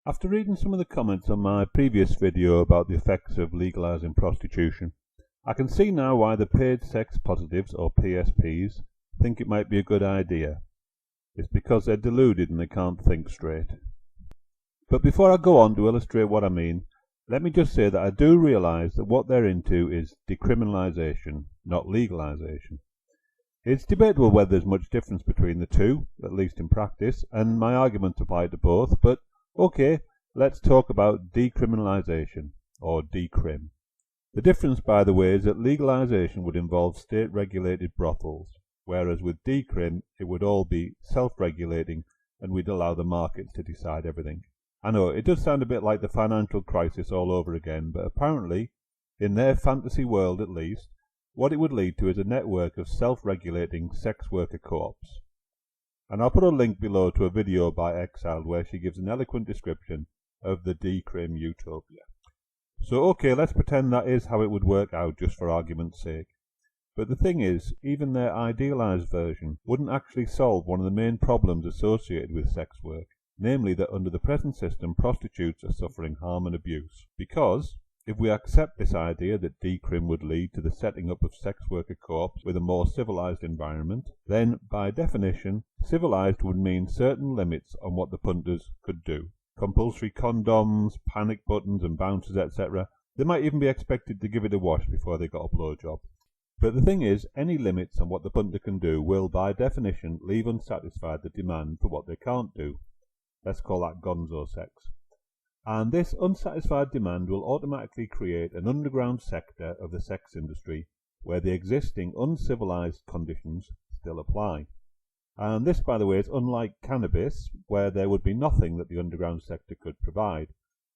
After reading some of the comments on my previous video about the effects of legalizing prostitution, I can see now why the paid sex positives, or PSPs, think it might be a good idea. It's because they're deluded and they can't think straight. But before I go on to illustrate what I mean, let me just say that I do realise that what they're into is decriminalisation, not legalisation. It's debatable whether there's much difference between the two, at least in practice, and my arguments apply to both, but okay, let's talk about decriminalisation, or decrim. The difference, by the way, is that legalisation would involve state-regulated brothels, whereas with decrim it would all be self-regulating and we'd allow the markets to decide everything. I know, it does sound a bit like the financial crisis all over again, but apparently, in their fantasy world at least, what it would lead to is a network of self-regulating sex worker co-ops. And I'll put a link below to a video by xxxild where she gives an eloquent description of the decrim utopia. So okay, let's pretend that is how it would work out just for argument's sake. But the thing is, even their idealized version wouldn't actually solve one of the main problems associated with sex work, namely that under the present system prostitutes are suffering harm and abuse. Because, if we accept this idea that decrim would lead to the setting up of sex worker co-ops with a more civilized environment, then, by definition, civilized would mean certain limits on what the punters could do. Compulsory condoms, panic buttons and bouncers, etc. They might even be expected to give it a wash before they got a blowjob. But the thing is, any limits on what the punter can do will, by definition, leave unsatisfied the demand for what they can't do. Let's call that gonzo sex. And this unsatisfied demand will automatically create an underground sector of the sex industry where the existing uncivilized conditions still apply. And this, by the way, is unlike cannabis, where there would be nothing that the underground sector could provide,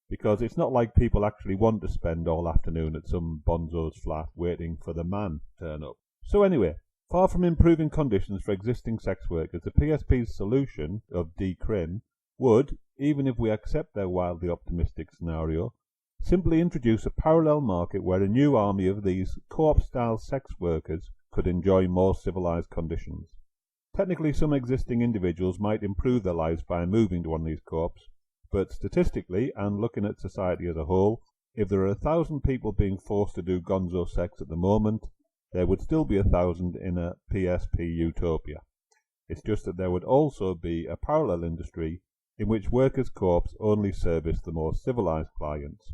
because it's not like people actually want to spend all afternoon at some bonzo's flat waiting for the man to turn up. So anyway, far from improving conditions for existing sex workers, the PSP's solution of decrim would, even if we accept their wildly optimistic scenario, simply introduce a parallel market where a new army of these co-op style sex workers could enjoy more civilized conditions. Technically, some existing individuals might improve their lives by moving to one of these co-ops, but statistically, and looking at society as a whole, if there are 1,000 people being forced to do gonzo sex at the moment, there would still be 1,000 in a PSP utopia. It's just that there would also be a parallel industry in which workers' co-ops only service the more civilized clients.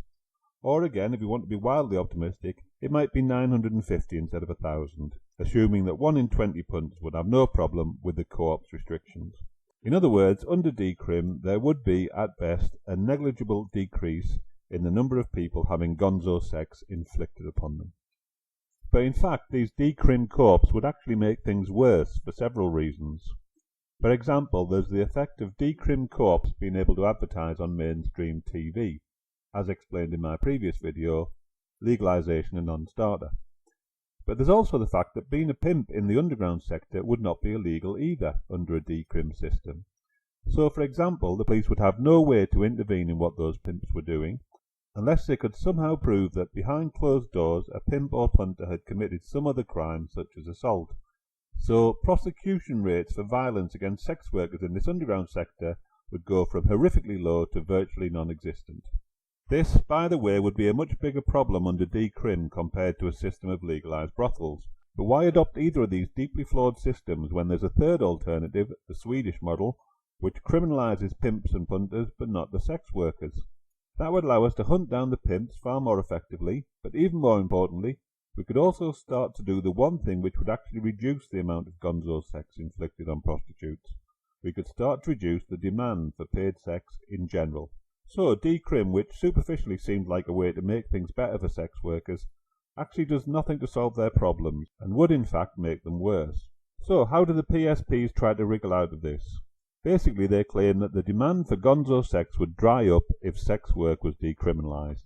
Or again, if you want to be wildly optimistic, it might be 950 instead of 1,000, assuming that 1 in 20 punters would have no problem with the co-op's restrictions. In other words, under decrim, there would be, at best, a negligible decrease in the number of people having gonzo sex inflicted upon them. But in fact, these decrim co-ops would actually make things worse for several reasons. For example, there's the effect of decrim co-ops being able to advertise on mainstream TV, as explained in my previous video, Legalisation and Non-Starter. But there's also the fact that being a pimp in the underground sector would not be illegal either under a decrim system. So, for example, the police would have no way to intervene in what those pimps were doing, unless they could somehow prove that behind closed doors a pimp or punter had committed some other crime such as assault. So prosecution rates for violence against sex workers in this underground sector would go from horrifically low to virtually non-existent. This, by the way, would be a much bigger problem under decrim compared to a system of legalized brothels. But why adopt either of these deeply flawed systems when there's a third alternative, the Swedish model, which criminalizes pimps and punters but not the sex workers? That would allow us to hunt down the pimps far more effectively, but even more importantly, we could also start to do the one thing which would actually reduce the amount of gonzo sex inflicted on prostitutes. We could start to reduce the demand for paid sex in general. So decrim, which superficially seemed like a way to make things better for sex workers, actually does nothing to solve their problems, and would in fact make them worse. So how do the PSPs try to wriggle out of this? Basically they claim that the demand for gonzo sex would dry up if sex work was decriminalised.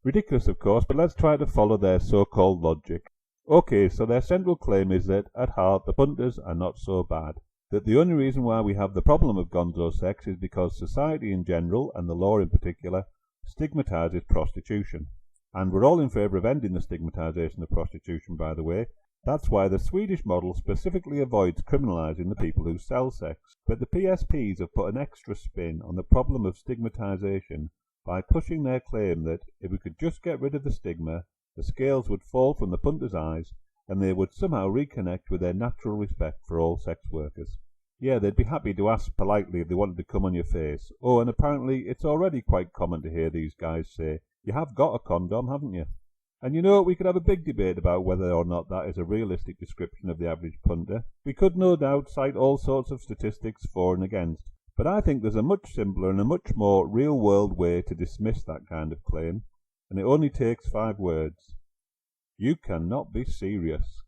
Ridiculous, of course, but let's try to follow their so-called logic. Okay, so their central claim is that, at heart, the punters are not so bad. That the only reason why we have the problem of gonzo sex is because society in general, and the law in particular, stigmatizes prostitution. And we're all in favour of ending the stigmatization of prostitution, by the way, That's why the Swedish model specifically avoids criminalising the people who sell sex. But the PSPs have put an extra spin on the problem of stigmatisation by pushing their claim that if we could just get rid of the stigma, the scales would fall from the punters' eyes and they would somehow reconnect with their natural respect for all sex workers. Yeah, they'd be happy to ask politely if they wanted to come on your face. Oh, and apparently it's already quite common to hear these guys say, "You have got a condom, haven't you?" And you know, we could have a big debate about whether or not that is a realistic description of the average punter. We could no doubt cite all sorts of statistics for and against, but I think there's a much simpler and a much more real-world way to dismiss that kind of claim, and it only takes 5 words. You cannot be serious.